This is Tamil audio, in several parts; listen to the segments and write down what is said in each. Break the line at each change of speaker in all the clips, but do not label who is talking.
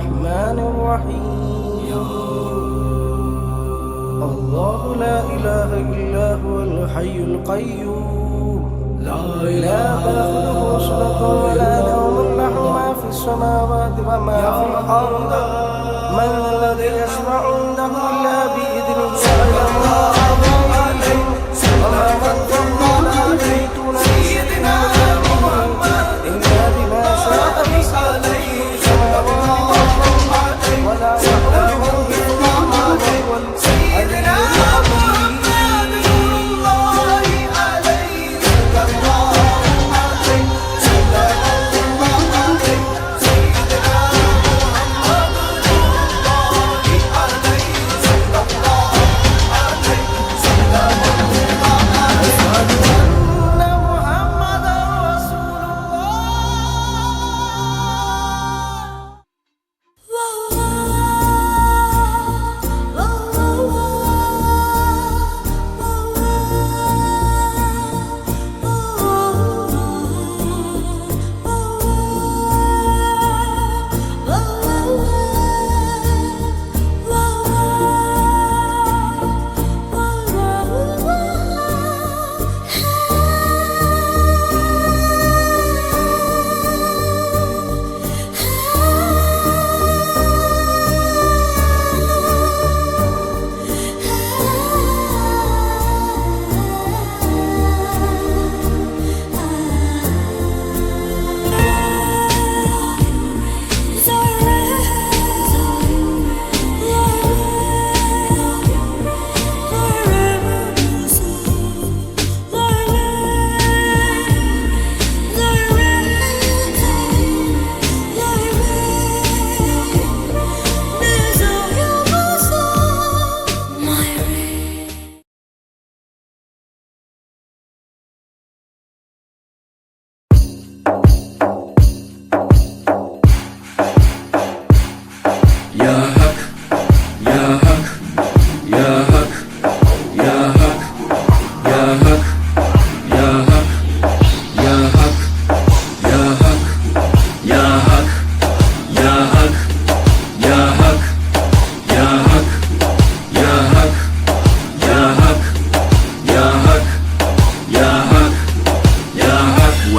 الرحمن الرحيم. الله لا إله إلا هو الحي القيوم لا تأخذه سنة ولا نوم له ما في السماوات وما في الأرض من الذي يشفع عنده إلا بإذنه ويعلم ما بين وما خلفهم ولا يحيطون بسيدنا محمد إلا بما شاء في السماوات ولا يحيطون بحفظهما وهو سيدنا محمد نور الله عليه صلى الله عليه صلى الله عليه سيدنا محمد نور الله عليه صلى الله عليه صلى الله عليه أشهد أن محمدا رسول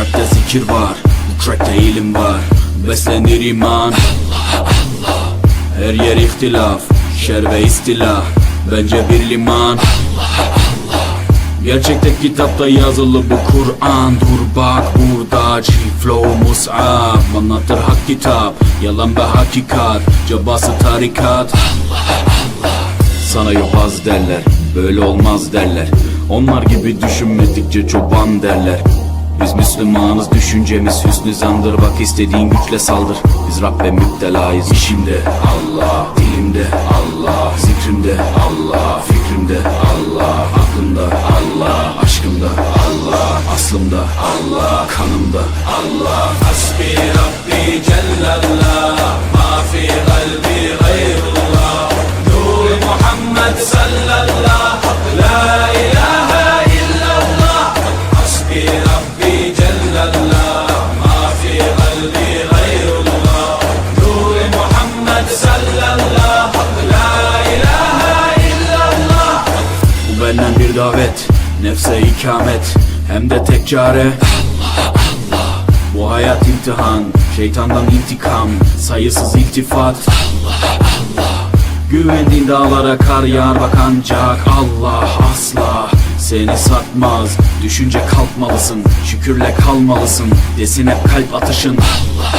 Rapte zikir var, bu trackte ilim var. Beslenir iman, Allah Allah. Her yer ihtilaf, şer ve istilah. Bence bir liman, Allah Allah. Gerçekte kitapta yazılı bu Kur'an. Dur bak burada G-Flow Mus'ab anlatır hak kitap, yalan ve hakikat. Cabası tarikat, Allah Allah. Sana yobaz derler, böyle olmaz derler. Onlar gibi düşünmedikçe çoban derler. Biz Müslümanız, düşüncemiz hüsnü zandır. Bak istediğin güçle saldır, biz Rabbe müptelayız. İşimde Allah, dilimde Allah, zikrimde Allah, fikrimde Allah, aklımda Allah, aşkımda Allah, aslımda Allah, kanımda Allah. Hasbi Rabbi Cellallah, ma fi kalbi gayrullah. Nur Muhammed sallallahu, la ilahe illallah. Hasbi Rabbi Cellallah, ma fi kalbi gayrullah. Nur Muhammed sallallahu, la ilahe illallah. Bu benden bir davet, nefse ikamet, hem de tek çare Allah Allah. Bu hayat imtihan, şeytandan intikam, sayısız iltifat Allah Allah. Güvendiğin dağlara kar yağar bak ancak Allah asla seni satmaz. Düşünce kalkmalısın, şükürle kalmalısın. Desin hep kalp atışın Allah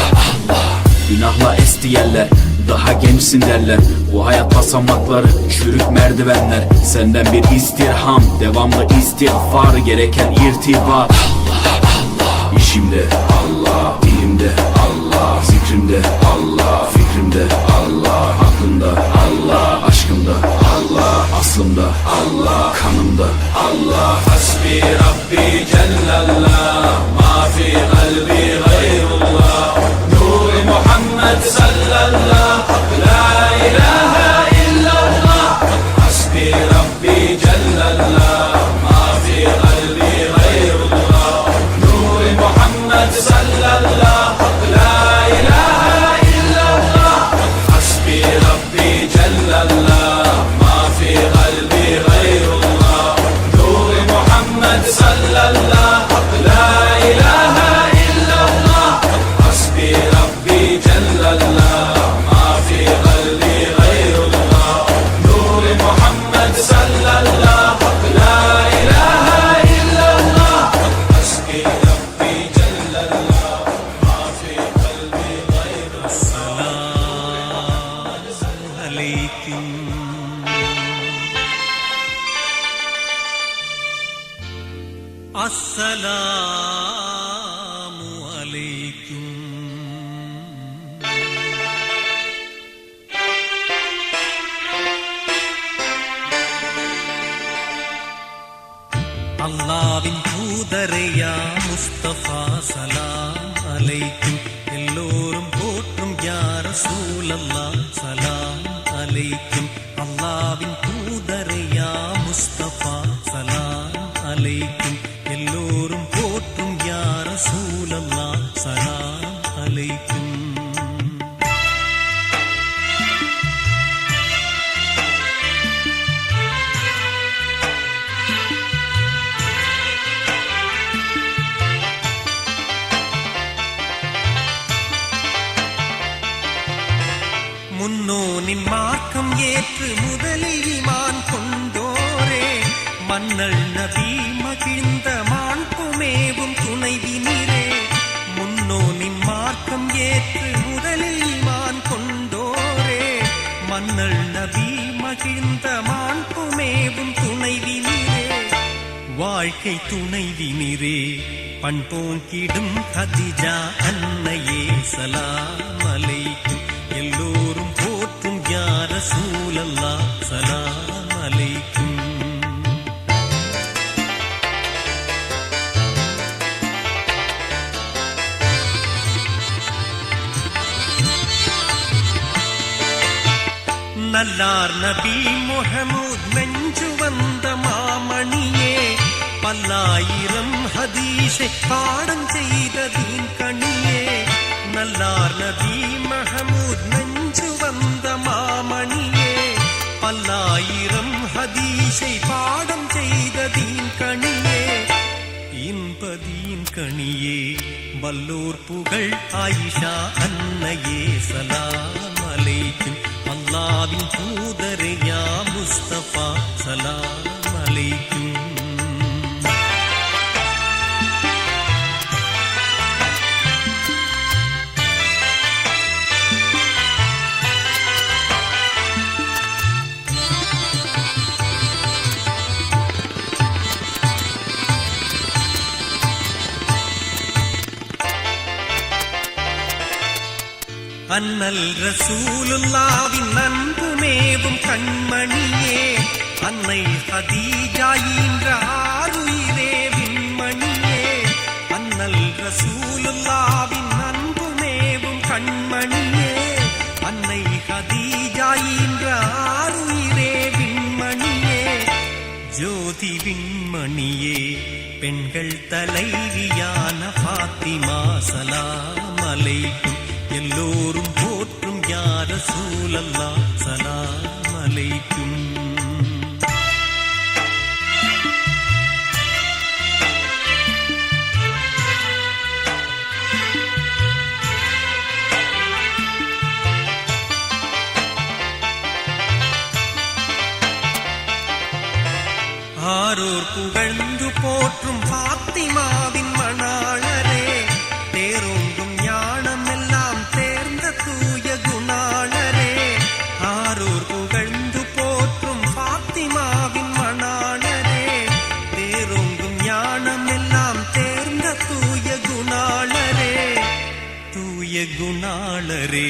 Allah. Günahla esti yerler, daha gençsin derler. Bu hayat basamakları, çürük merdivenler. Senden bir istirham, devamlı istiğfar, gereken irtibat Allah Allah. İşimde Allah, dilimde Allah, zikrimde Allah, fikrimde Allah, aklımda Allah, aşkımda Allah, aslımda Allah, kanımda Allah. Hasbi Rabbi Cellallah, ma fi kalbi gayrullah. Nur Muhammed sallallahu, la ilahe illallah. Hasbi Rabbi Cellallah, ma fi kalbi gayrullah. Nur Muhammed sallallahu, la ilahe
அஸ்ஸலாமு அலைக்கும். அல்லாவின் தூதரையா முஸ்தபா சலாம் அலைக்கும். எல்லோரும் போற்றும் யா ரசூலல்லாஹ் சலாம் அலைக்கும். அல்லாவின் தூதரையா முஸ்தபா சலாம் அலைக்கும். எல்லோரும் போற்றும் யா ரசூலல்லாஹ் சலாம் அலைக்கும். முன்னோனின் மார்க்கம் ஏற்று முதலில் ஈமான் கொண்டோரே, மன்னல் நபி மகிழ்ந்த மாண்புமேவும் துணைவி நீரே. முன்னோனின் மார்க்கம் ஏற்று முதலில் ஈமான் கொண்டோரே, மன்னல் நபி மகிழ்ந்த மாண்புமேவும் துணைவி நீரே. வாழ்க்கை துணைவி நீரே, பண்போங்கிடும் கதிஜா அன்னையே சலாம் அலைக்கும். எல்லோரும் போற்றும் யா ரசூலல்லாஹ் சலாம் அலைக்கும். நல்லார் நபி முஹம்மது நெஞ்சு வந்த மாமணியே, பல்லாயிரம் ஹதீஸை பாடம் செய்த தீன் கணியே. நல்லார் நபி முஹம்மது நெஞ்சு வந்த மாமணியே, பல்லாயிரம் ஹதீஸை பாடம் செய்த தீன் கணியே. இன்பதீன் கணியே, வல்லோர் புகழ் ஆயிஷா அன்னையே சலாம் அலைக்கும். அல்லாவின் தூதரே யா முஸ்தபா சலாம் அலைக்கும். அன்னல் ரசூலுல்லாவின் அன்புமேவும் கண்மணியே, அன்னை ஹதீஜா ஈன்ற ஆருயிரே விண்மணியே. அன்னல் ரசூலுல்லாவின் அன்புமேவும் கண்மணியே, அன்னை ஹதீஜா ஈன்ற ஆருயிரே விண்மணியே. ஜோதி விண்மணியே, பெண்கள் தலைவியான ஃபாத்திமா சலாம் அலைக்கும். எல்லோரும் போற்றும் யா ரசூலல்லாஹ் சலாம் அலைக்கும். ஆரோர் புகழ்ந்து போற்றும் ஃபாத்திமாவின் மணாளரே, தேரோங்கும் ஞானம் எல்லாம் தேர்ந்த தூய குணாளரே. ஆரோர் புகழ்ந்து போற்றும் ஃபாத்திமாவின் மணாளரே, தேரோங்கும் ஞானம் எல்லாம் தேர்ந்த தூய குணாளரே. தூய குணாளரே,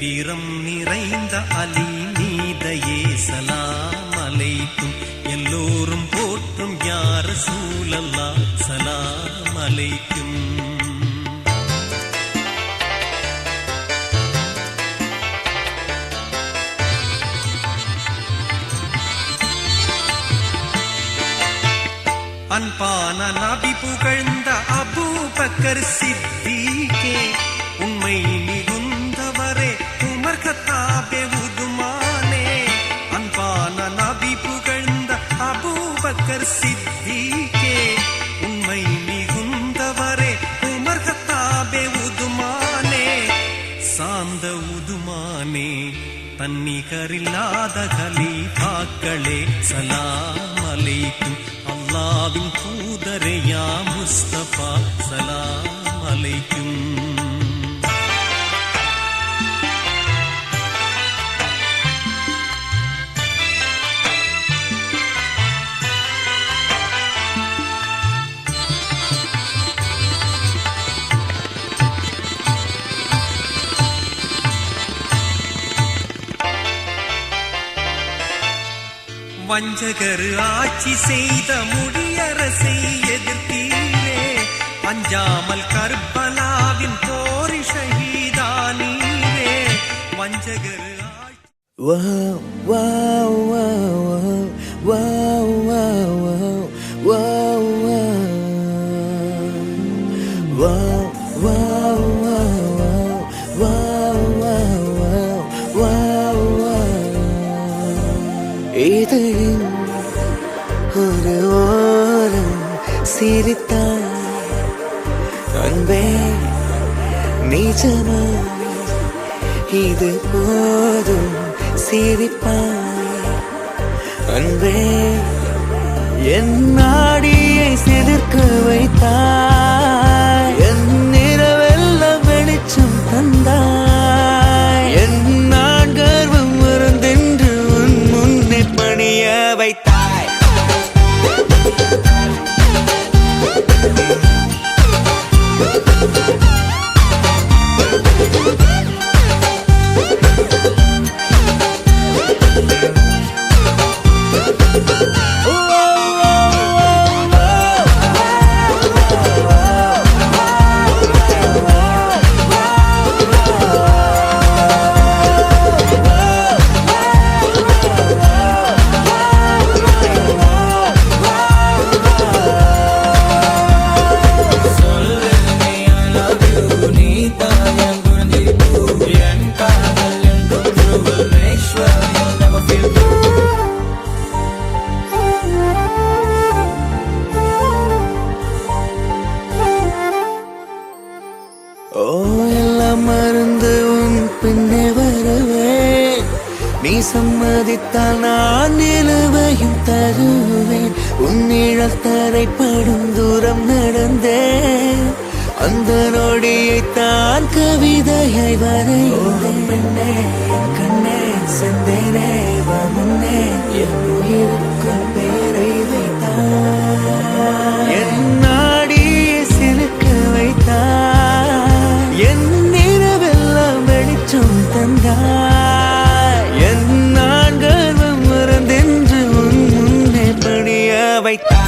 வீரம் நிறைந்த அலி நீதையே சலாம் அலைக்கும். எல்லோரும் போற்றும் யா ரசூலல்லாஹ் சலாம் அலைக்கும். அன்பான நபி புகழ்ந்த அபூபக்கர் சித்தீகே, உண்மை மிகுந்தவரே உமர் கத்தாபே உதுமானே. அன்பான நபி புகழ்ந்த அபூபக்கர் சித்தீகே, உண்மை மிகுந்தவரே உமர் கத்தாபே உதுமானே. சாந்த உதுமானே, தன்னிகரில்லாத கலீஃபாக்களே சலாம் அலைக்கும். அல்லாவின் தூதரே யா முஸ்தபா சலாம் அலைக்கும். வஞ்சகர் ஆட்சி செய்த முடியரசை எதிர்த்தீரே அஞ்சாமல் கர்பலாவின் போரி ஷஹீதானீரே வஞ்சகர்
Wow, wow, wow, wow, wow, wow, wow, wow, இதயம் ஒரு ஓரம் சிரித்தான் அன்பே நிஜமா இது போதும் சிரிப்பாய் அன்பே என் நாடியை சிலிர்க்க வைத்தாய் என் நிறவெல்லாம் வெளிச்சம் தந்தாய் என் நான் கர்வம் மறந்தென்று உன் முன்னே பணிய வைத்தாய் எல்லாம் மறந்து உன் பின்னே வருவேன் நீ சம்மதித்தால் நான் நிலவையும் தருவேன் உன் நிழல் தரைப்படும் தூரம் நடந்தேன் அந்த நொடியை தான் கவிதையை வரைந்தேன் பெண்ணே கண்ணே செந்தேனே முன்னே என் உயிருக்கும் பேரை வைத்தான் என் நாடியை சிலுக்க வைத்தான் என் நிறவெல்லாம் வெளிச்சம் தந்தாய் என் நான் கர்வம் மறந்தென்று உன் முன்னே பணிய வைத்தாய்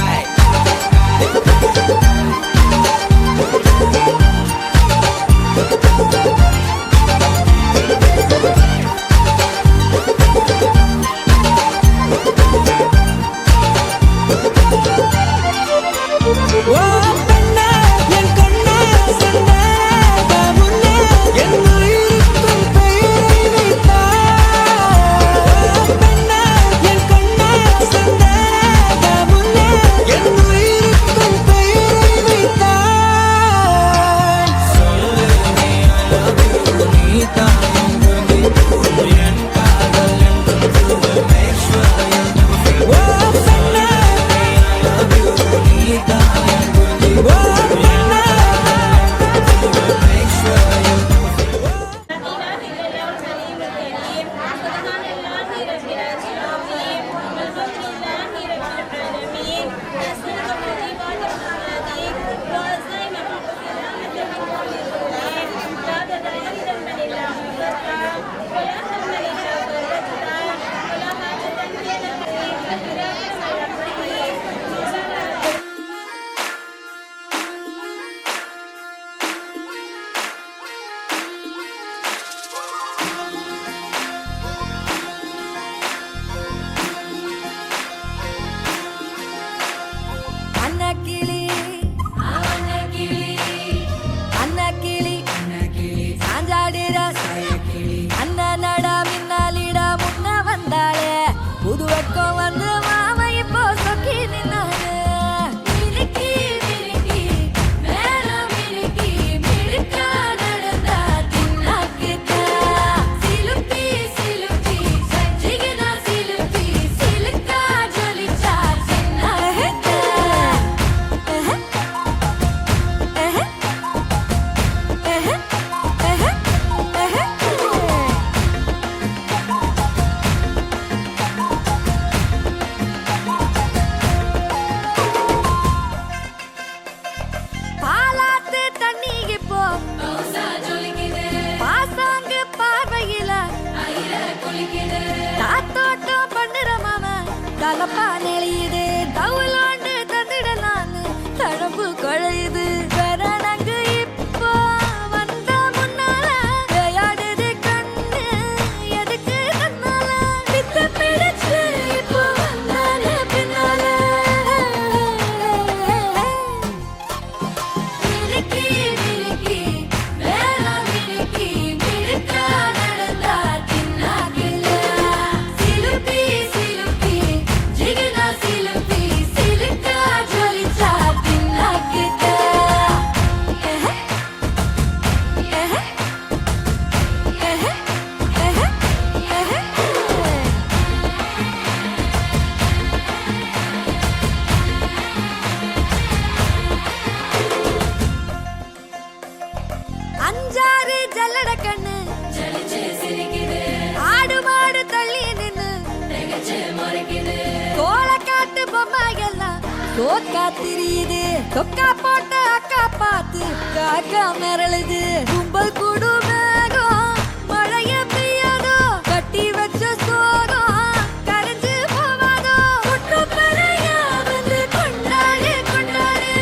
கோக்கா திரியுது கொக்கா போட்ட அக்கா பார்த்து காக்கா மிரளுது கும்பல் கூடு மேகம் மழைய பெய்யாதோ கட்டி வச்ச சோகம் கரைஞ்சு போவாதோ குட்டு பறையா வந்து கொண்டாடு கொண்டாடு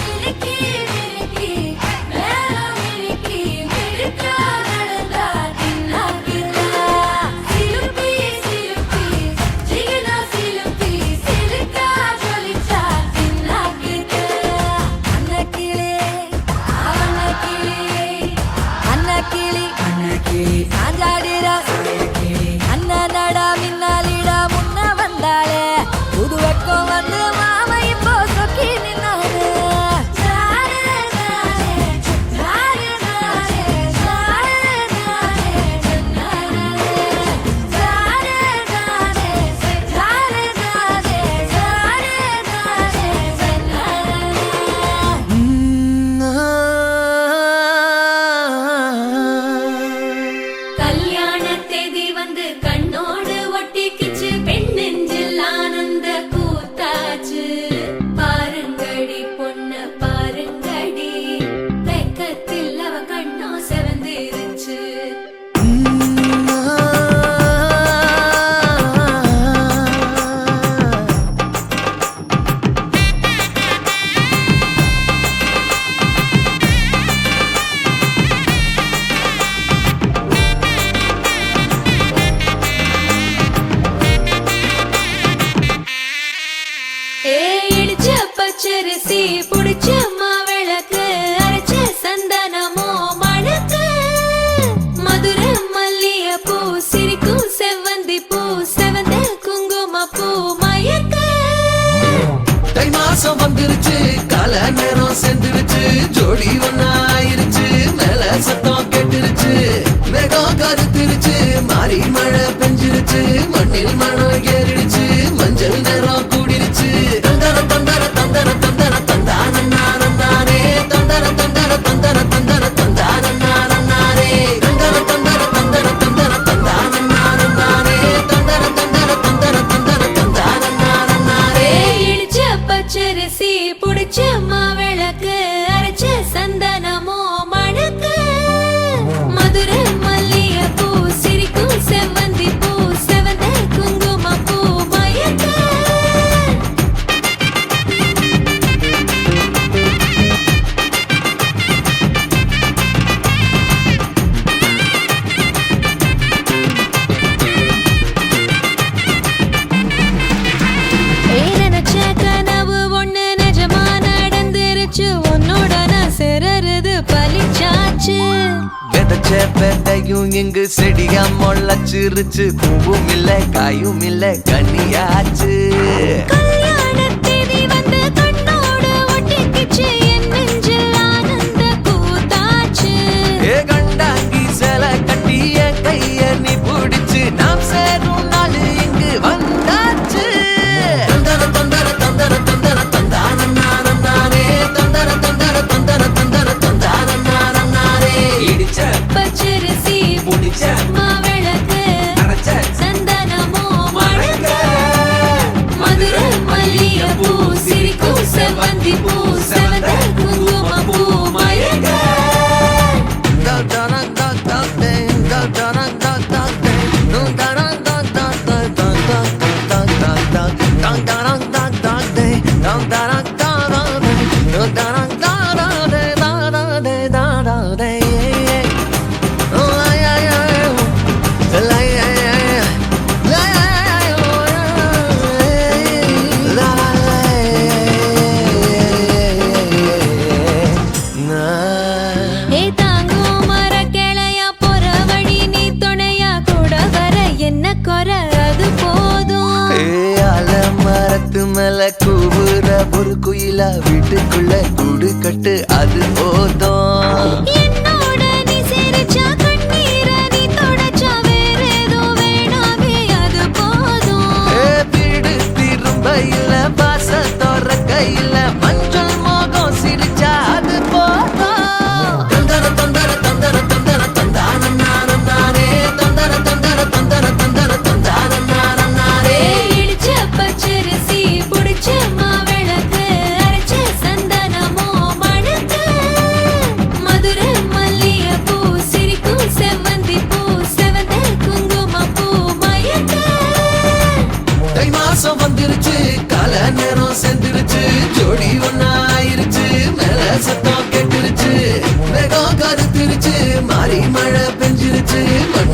மினுக்கி மினுக்கி மேலம் மினுக்கி மினுக்கா நடந்தா தின்னாக்குதா சிலுப்பி சிலுப்பி ஜிகினா சிலுப்பி சிலுக்கா ஜொலிச்சா தின்னாக்குதா அன்னக்கிளே அன்னக்கிளி சாஞ்சாடிரா அண்ணனடா மின்னாலிடா முன்ன வந்தாளே புது வெக்கம் வந்து மாமா இப்போ சொக்கி நின்னாரு
கல்யாண தேதி வந்து கண்ணோடு ஒட்டிக்கிச்சு பெண் நெஞ்சில் ஆனந்த கூத்தாச்சு பாருங்கடி பொண்ண பாருங்கடி வெக்கத்தில் அவ கண்ணோ செவந்திருச்சு இடிச்ச பச்சரிசி புடிச்ச மாவிளக்கு அரைச்ச சந்தனமோ மணக்கு மதுர மல்லிய பூ சிரிக்கும் செவ்வந்தி பூ செவந்த குங்கும பூ மயக்க
தை மாசம் வந்துருச்சு கால நேரம் சென்றுருச்சு ஜோடி ஒன்னாயிருச்சு மேல சத்தம் கேட்டுருச்சு மேகம் கருத்துருச்சு மாறி மழை பெஞ்சிருச்சு மண்ணில் மணம் ஏறிடுச்சு மஞ்சள் நேரம் கூடிருச்சு தந்தர தந்தர தந்தர தந்தர தந்தானே தந்தர தந்தர தந்தர தந்தர தந்தானே தந்தர தந்தர தந்தர தந்தர தந்தானே தந்தர தந்தர தந்தர தந்தர தந்தானே
இடிச்ச பச்சரிசி புடிச்ச மாவிளக்கு அரைச்ச சந்தனமோ மணக்கு மதுர மல்லிய பூ சிரிக்கும் செவ்வந்தி பூ செவந்த குங்கும பூ மயக்க நினைச்ச கனவு ஒண்ணு நிஜமா நடந்துருச்சு உன்னோட நான் சிறருது பலிச்சாச்சு
விதைச்ச விதையும் இங்கு செடியா முளைச்சிருச்சு பூவும் இல்ல காயும் இல்ல கனியாச்சு
கல்யாண தேதி வந்து கண்ணோடு ஒட்டிக்கிச்சு என் நெஞ்சில் ஆனந்த கூத்தாச்சு
ஏ கண்டாங்கி சில கட்டிய கைய நீ பிடிச்சு நாம் சேரும் நாள் இங்கு வந்தாச்சு தந்தர தந்தர தந்தர தந்தர தந்தானே தந்தர தந்தர தந்தர தந்தர தந்தானே இடிச்ச
பச்சரிசி
முடிச்ச
மாவிளக்கு
அரைச்ச
சந்தனமோ மணக்க மதுர மல்லிய பூ சிரிக்கும் செவ்வந்தி பூ செவந்த குங்கும பூ மயக்க ஏ தாங்கும் மர கிளையா போற வழி நீ துணையா கூட வர என்ன குறை அது போதும்
மரத்து மேல கூவுற ஒரு குயிலா வீட்டுக்குள்ள கூடு கட்டு அது போதும்
என்னோட நீ சிரிச்சா கண்ணீர நீ தொடச்சா வேற ஏதோ வேணாமே அது போதும்
வீடு திரும்ப இல்ல பாச தோற கையில மஞ்சள் மோகம் சிரிச்சா அது போதும் தந்தர தந்தர தந்தர தந்தர தந்தானே தந்தர தந்தர தந்தர தந்தர தந்தானே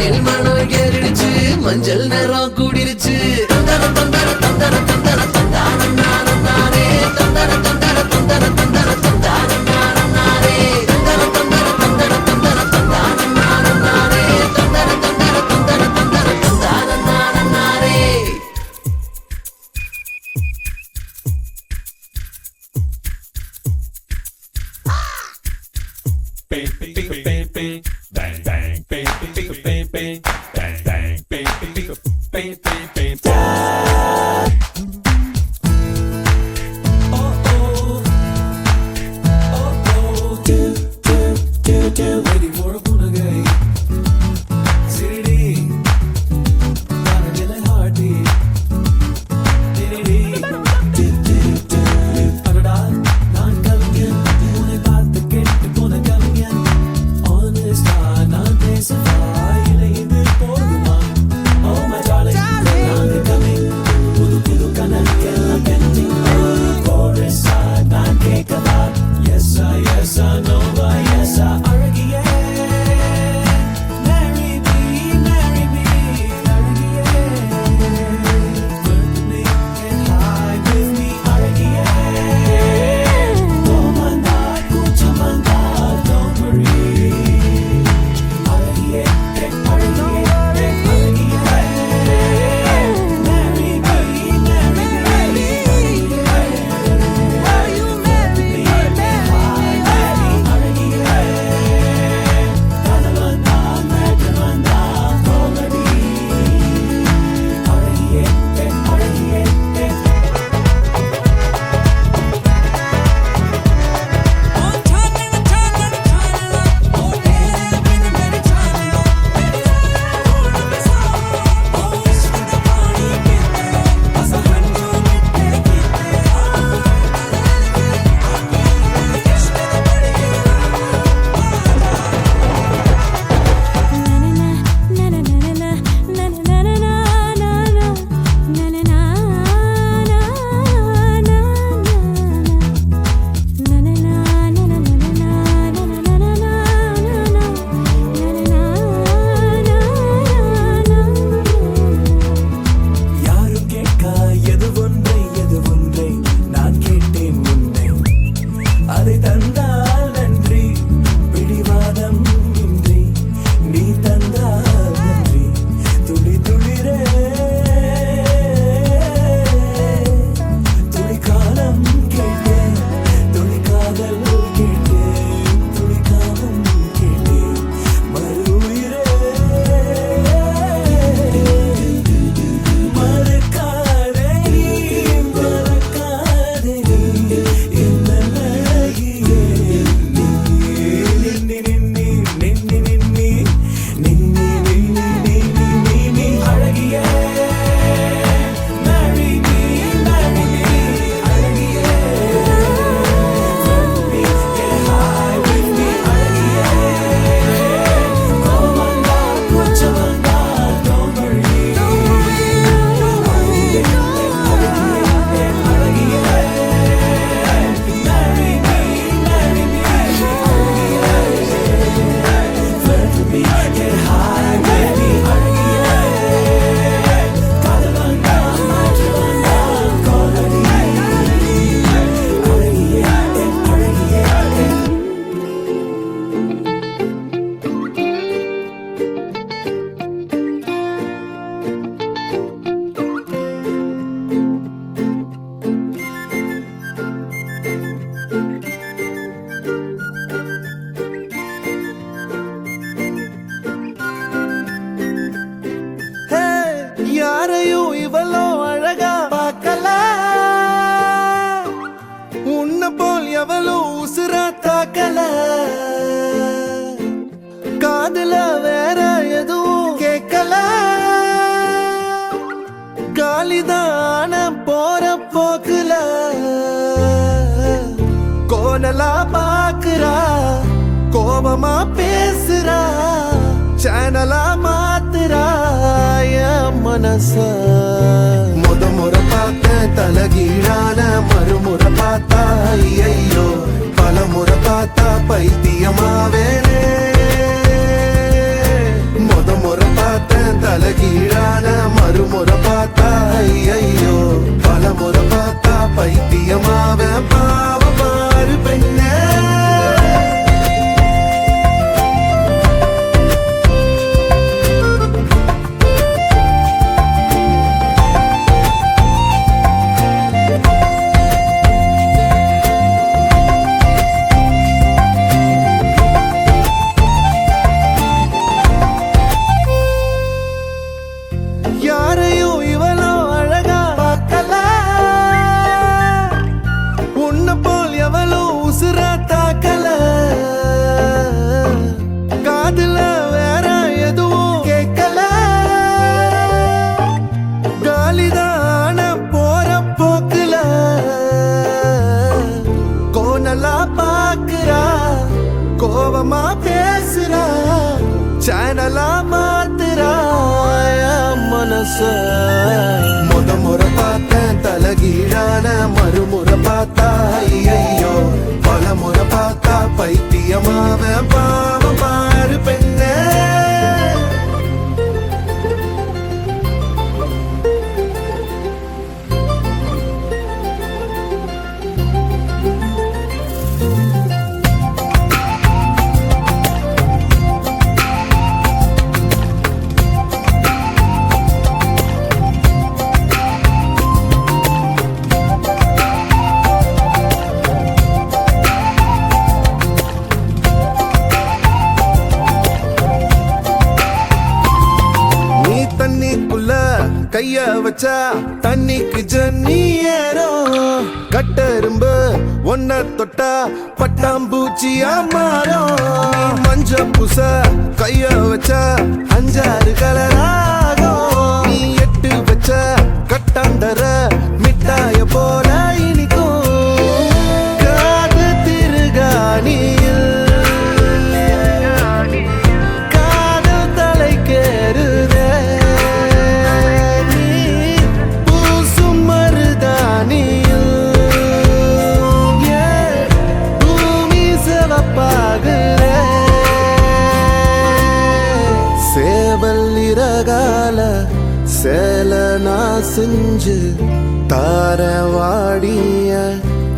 நெல்மணம் ஏறிடுச்சு மஞ்சள் நேரம் கூடிருச்சு தந்தர தந்தர தந்தர தந்தர தந்தார நாரே தந்தர தந்தர தந்தர தந்தர தந்தார நாரே தந்தர தந்தர தந்தர தந்தர தந்தார நாரே தந்தர தந்தர தந்தர தந்தர தந்தார நாரே
காதுல வேற எதுவும் கேட்கல, காலிதான போற போக்குல கோணலா பாக்குறா, கோபமா பேசுறா, சேனலா மாத்துறா என் மனச. முறை பார்த்த தலகீழான மறுமுறை பார்த்தா ஐயோ, பல முறை பார்த்தா பைத்தியமாவேனே. முறை தலகீழான மறுமுறை பார்த்தா ஐயையோ பலமுறை பார்த்தா பைத்தியமாவ பாவம் பாரு பெண்ணே யாரையும் இவளோ அழகா பார்க்கல உன்னை போல் எவளோ உசுரா தாக்கல காதுல வேற எதுவும் கேட்கல காலிதான போற போக்குல கோணலா பாக்குறா கோவமா பேசுறா சேனலா மாத்துறா மனச முறை பார்த்தேன் தலகீழான மறுமுறை பார்த்தா ஐயையோ பலமுறை பார்த்தா பைத்தியமாவ பாவம் பாரு பெண்ணே கைய வச்சா தண்ணிக்கு ஜன்னி ஏறும் கட்டெரும்பு ஒன்ன தொட்டா பட்டாம்பூச்சியா மாறும் மஞ்ச பூச கைய வச்சா 5-6 கலராகும் நீ எட்டு வச்ச கட்டாந்தர மிட்டாய போல இனிக்கும் காது திருகாணியில் காதல் தலைக்கேறுதே சேல நான் செஞ்சு தாரவாடிய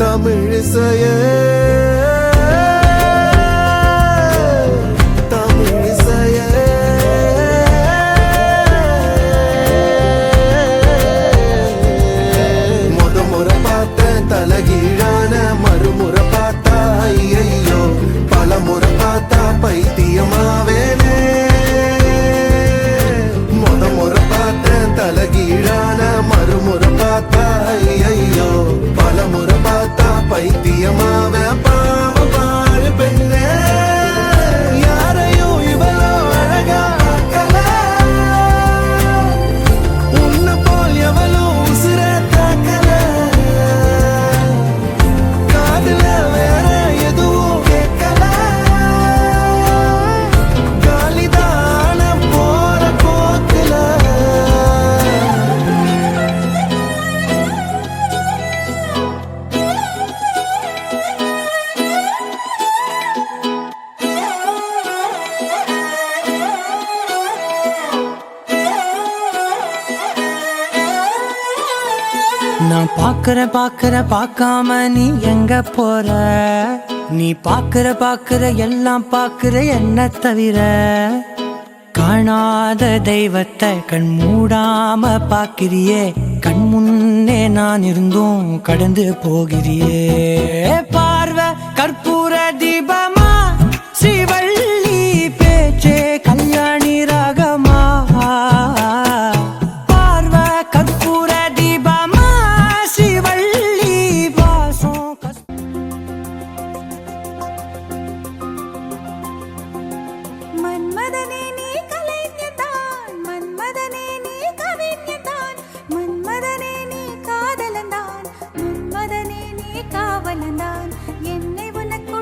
தமிழிசைய தமிழிசைய முறை பார்த்தேன் தலகீழான மறுமுறை பார்த்தா ஐயையோ பலமுறை பார்த்தா பைத்தியமாவேனே தலகீழான மறுமுறை பார்த்தா ஐயையோ பலமுறை பார்த்தா பைத்தியமாவ பாவம் பாரு பெண்ணே யாரையும் இவளோ அழகா பார்க்கல உன்னை போல் எவளோ உசுர தாக்கல காதுல வேற எதுவும் கேட்கல காலிதான போற போக்குல
நான் பாக்குற பார்க்காம நீ எங்க போற நீ பாக்குற எல்லாம் பாக்குற என்ன தவிர காணாத தெய்வத்தை கண் மூடாம பாக்கிறியே கண் முன்னே நான் இருந்தும் கடந்து போகிறியே பார்வை கற்பூர தீபமா ஸ்ரீவள்ளி பேச்சே கல்யாணி ராகமா பார்வை கற்பூர தீபமா ஸ்ரீவள்ளி வாசம்
மன்மதனே நீ கலைஞதான் மன்மதனே நீ கவிஞதான் மன்மதனே நீ காதலந்தான் மன்மதனே நீ காவலந்தான் என்னை உனக்கு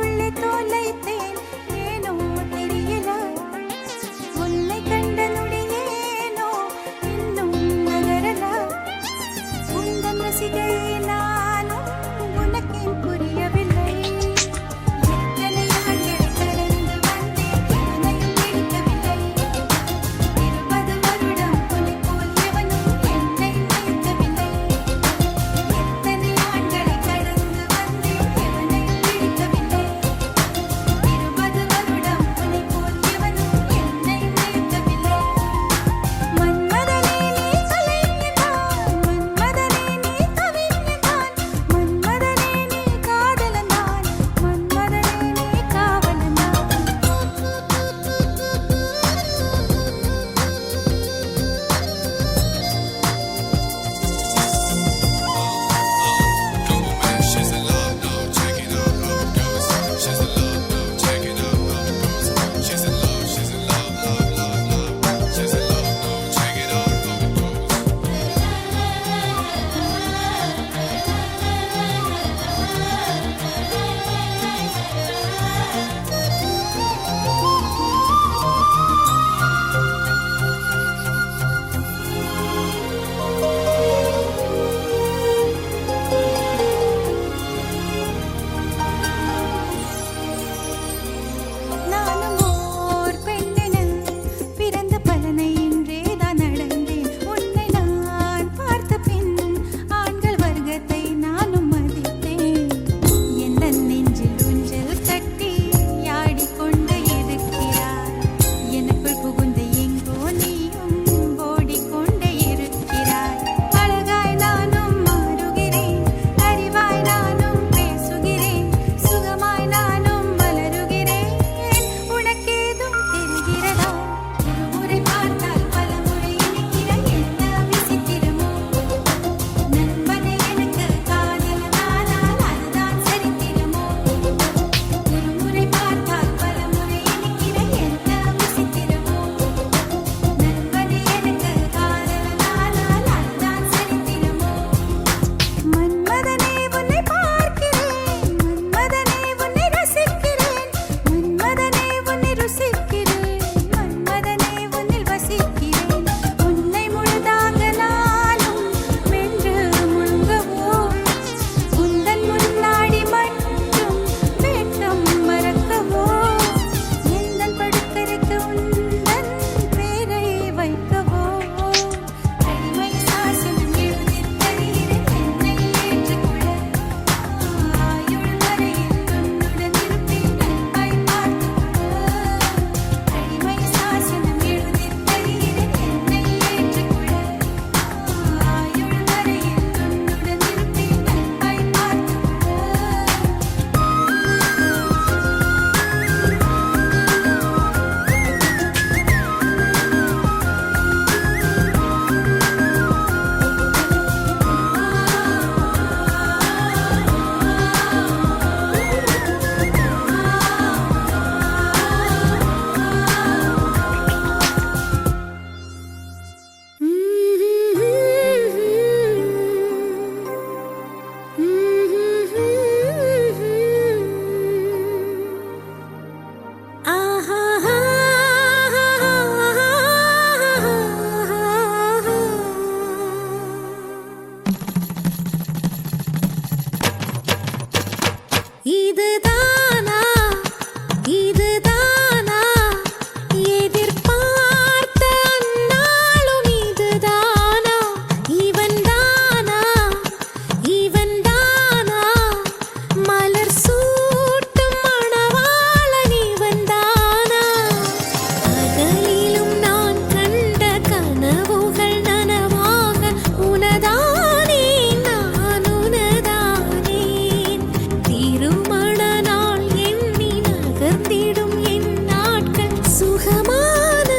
சுகமான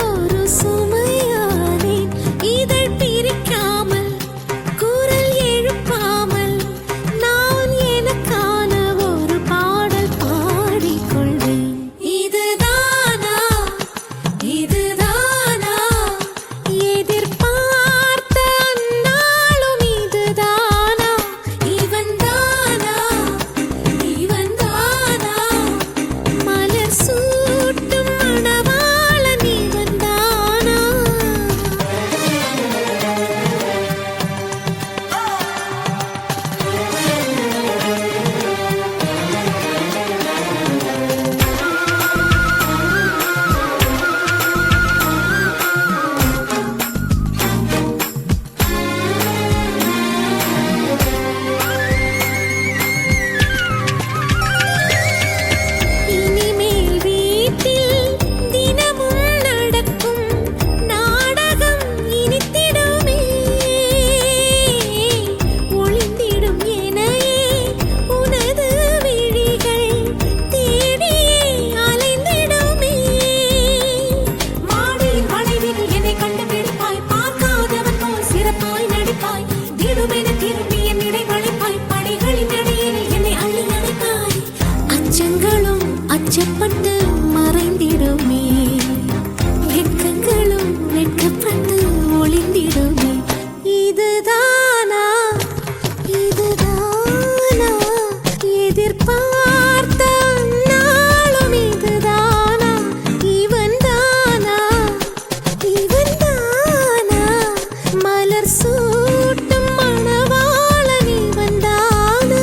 ஒரு சுமையானேன் இதழ் பிரிக்காமல் குரல் எழுப்பாமல் நான் எனக்கான ஒரு பாடல் பாடிக்கொள்வேன் இதுதானா இதுதானா எதிர்பார்த்த அந்நாளும் இதுதானா இவன்தானா இவன்தானா மலர் சூட்டும் மணவாளன் இவன்தானா இனிமேல் வீட்டில் தினமும் நடக்கும் நாடகம் இனித்திடுமே ஒளிந்திடும் எனையே உனது விழிகள் தேடியே அலைந்திடுமே மாடியின் வளைவில் என்னை கண்டுபிடிப்பாய் பார்க்காதவன் போல் சிறப்பாய் நடிப்பாய் திடுமென திரும்பி என் இடை வளைப்பாய் படிகளின் இடையில் என்னை அள்ளி அணைப்பாய் அச்சங்களும் அச்சப்பட்டு மறைந்திடுமே வெட்கங்களும் வெட்கப்பட்டு ஒளிந்திடுமே இதுதானா இதுதானா எதிர்பார்த்த நாளும் இதுதானா இவன்தானா இவன்தானா மலர் சூட்டும் மணவாளன் இவன்தானா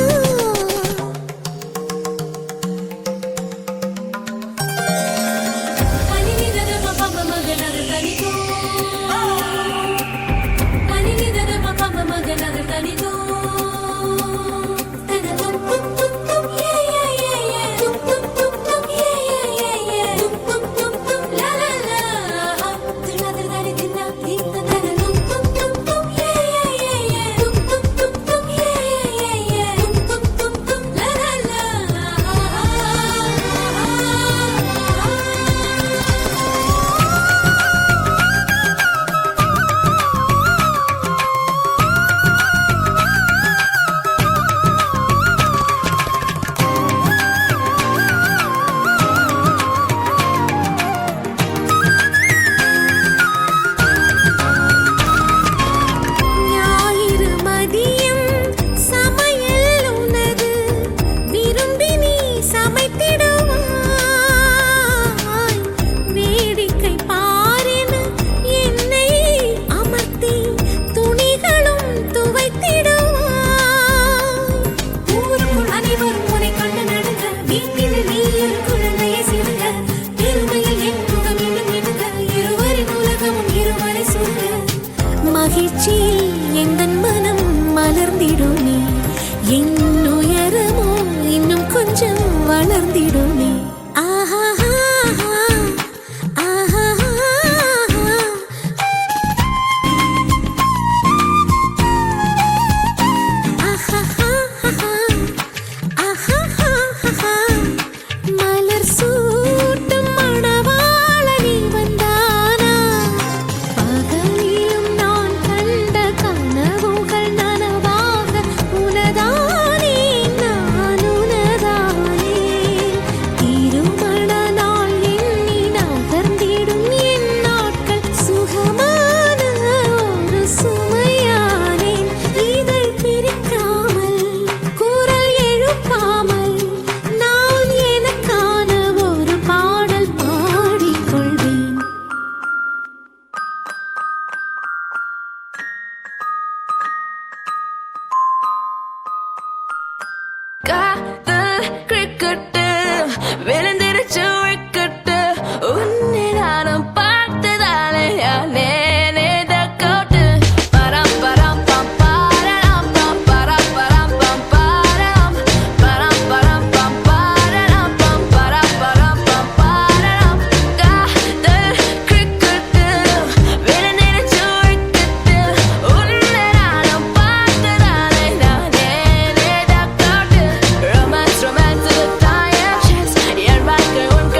ஞாயிறு மதியம் சமையல் உனது விரும்பி நீ சமைத்திடுவாய் வேடிக்கை பாரென என்னை அமர்த்தி துணிகளும் துவைத்திடுவாய் ஊருக்குள் அனைவரும் உன்னை கண்டு நடுங்க வீட்டில் நீ ஒரு குழந்தையை சிறுக பெருமையில் என் முகம் இன்னும் இடுங்க இருவரின் உலகமும் இருவரை சொல்க மகிழ்ச்சியில் எந்தன் மனம் மலர்ந்திடுமே என் உயரமோ இன்னும் கொஞ்சம் வளர்ந்திடுமே ஆஹா ஆஹா மலர் சூட்டும் மணவாளன் இவன்தானா பகலிலும் நான் கண்ட கனவுகள் நனவாக உனதானே நான் உனதானே திருமண நாள் எண்ணி நகர்ந்திடும் என் நாட்கள் சுகமான ஒரு சுமையானேன் இதழ் பிரிக்காமல் குரல் எழுப்பாமல் நான் எனக்கான ஒரு பாடல் பாடிக்கொள்வேன்
காதல் கிரிக்கெட்டு விழுந்திருச்சு விக்கெட்டு உன்னை நானும் பார்த்ததாலே யானே கோட்டு பரம் பரம் பம் பாரலாம் பம் பரம் பரம் பம் பாரலாம் பரம் பரம் பம் பாரலாம் பம் பரம் பரம் பம் பாரலாம் காதல் கிரிக்கெட்டு விழுந்திருச்சு விக்கெட்டு உன்னை நானும் பார்த்ததாலே யானே கோட்டு romance to the tire chance என் வாழ்க்கை உன்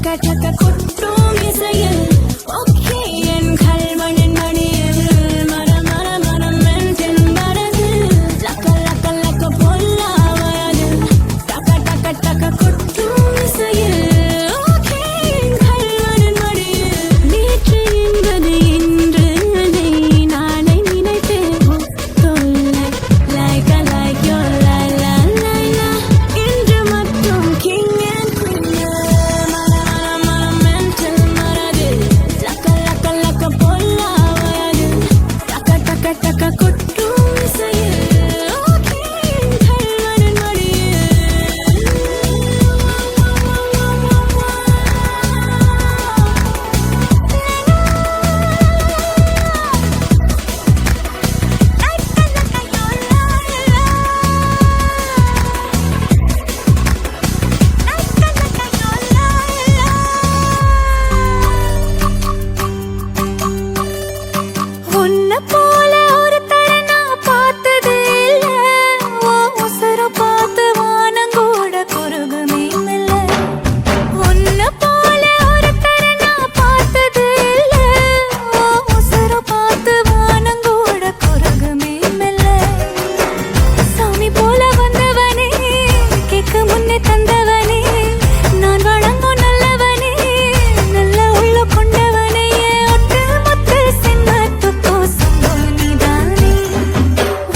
டக்க டக்க கொட்டும் இசையில் ஓகே என் கல்மணின் மணியில் மர மர மரம் மென்றின் மரது லக்க லக்க லக்க பொல்லாவயது டக்க டக்க டக்க கொட்டும் இசையில் ஓகே என் கல்மணின் மணியில் நேற்று என்பது இன்று அதை நாளை நினைத்தேன் தொல்லை like I like your la la la la இன்று மட்டும் king and queen மர மர மர mental மரது லக்க லக்க லக்க பொல்லாவயது டக்க டக்க டக்க கொட்டும் இசையில் ஓகே என் கல்மணின் மடியில் உன்னை போல ஒரு தடவை நான் பார்த்தது இல்ல ஓ உசுர பார்த்து வானங்கூட குறுகுமே இல்ல உன்னை போல ஒரு தடவை நான் பார்த்தது இல்ல ஓ உசுர பார்த்து வானங்கூட குறுகுமே இல்ல சாமி போல வந்தவனே கேட்க முன்னே தந்தவனே நான் வணங்கும் நல்லவனே நல்ல உள்ள கொண்டவனே ஒட்டு மொத்த சின்னத்துக்கோ சொந்தம் நீதானே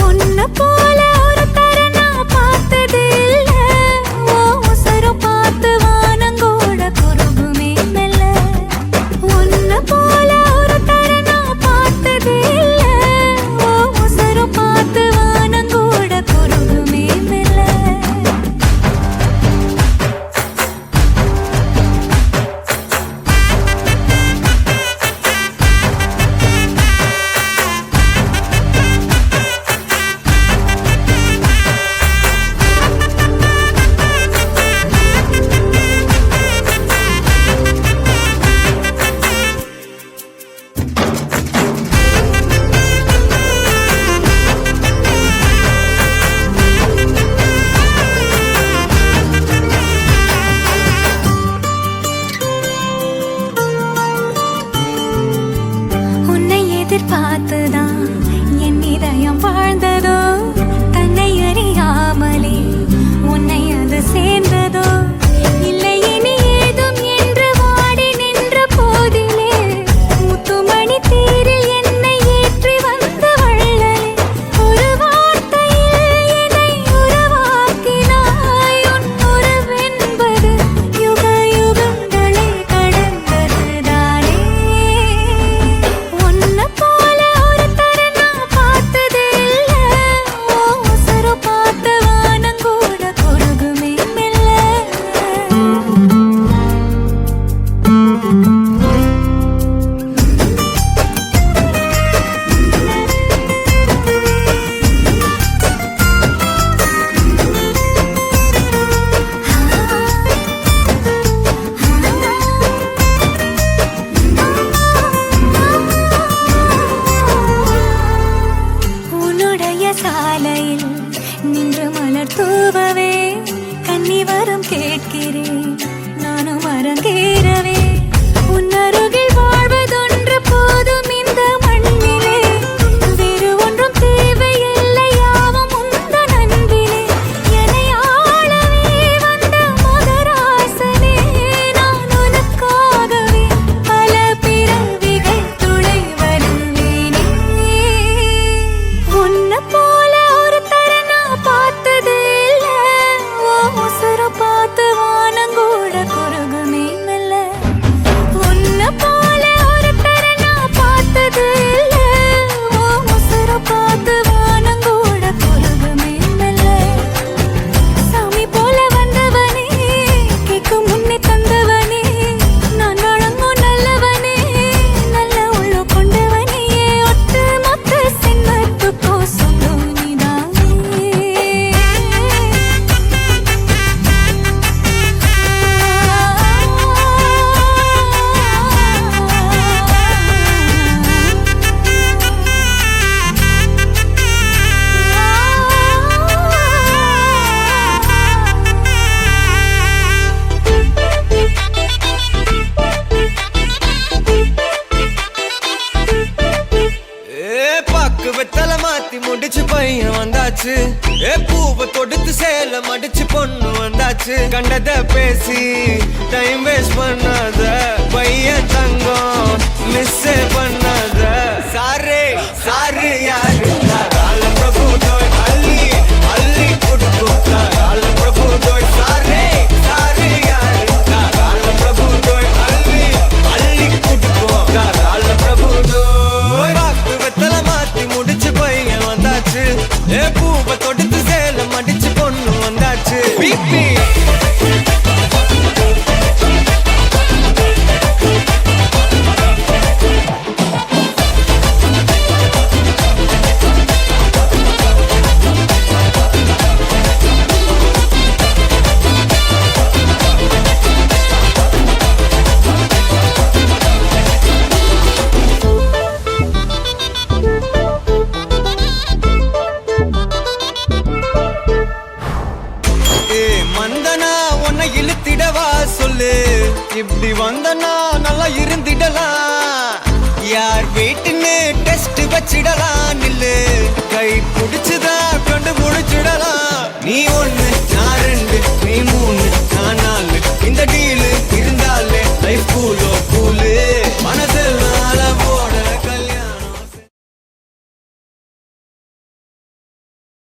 உன்னை போல ஒரு தர நான் பார்த்தது இல்ல ஓ உசுர பார்த்து வானங்கூட குறுகுமே மெல்ல உன்னை போல ஒரு தர நான் பார்த்தது இல்ல ஓ உசுர பார்த்து வானங்கூட குறுகுமே மெல்ல உன்னை எதிர்பார்த்துதான் என் இதயம் வாழ்ந்ததோ தன்னை அறியாமலே உன்னை அது சேர்ந்ததோ இல்லை இனி ஏதும் என்று வாடி நின்ற போதிலே முத்துமணி தேரில் என்னை ஏற்றி வந்த வள்ளலே ஒரு வார்த்தையில் என்னை உருவாக்கினாய் உன் உறவென்பது யுக யுகங்களை கடந்ததுதானே உன்னை போல ஒரு
வந்தாச்சு பூவை தொடுத்து சேலம் அடிச்சு பொண்ணு வந்தாச்சு கண்டத பேசி டைம் வேஸ்ட் பண்ணாத பையன் தங்கம் மிஸ் பண்ணாத சாரே சாரு யாரு கால பிரபு தோய் அள்ளி அள்ளி கொடுக்கும் கால பிரபு தோய் சாரே சாரு யாரு கால பிரபு தோய் அள்ளி அள்ளி கொடுக்கும் கால பிரபு தோய் வாக்கு வெத்தல மாத்தி முடிச்சு பையன் வந்தாச்சு பூவை தொடுத்து சேலம் அடிச்சு பொண்ணு வந்தாச்சு பிபி மந்தனா உன்னை இழுத்திடவா சொல்லு இப்படி வந்தனா நல்லா இருந்திடலாம் யார் வீட்டுன்னு டெஸ்ட் வச்சிடலாம் நில்லு கை பிடிச்சுதா கண்டு முடிச்சிடலாம் நீ ஒண்ணு நான் ரெண்டு நீ மூணு நான் நாலு இந்த டீலு இருந்தாலே லைஃப் கூல்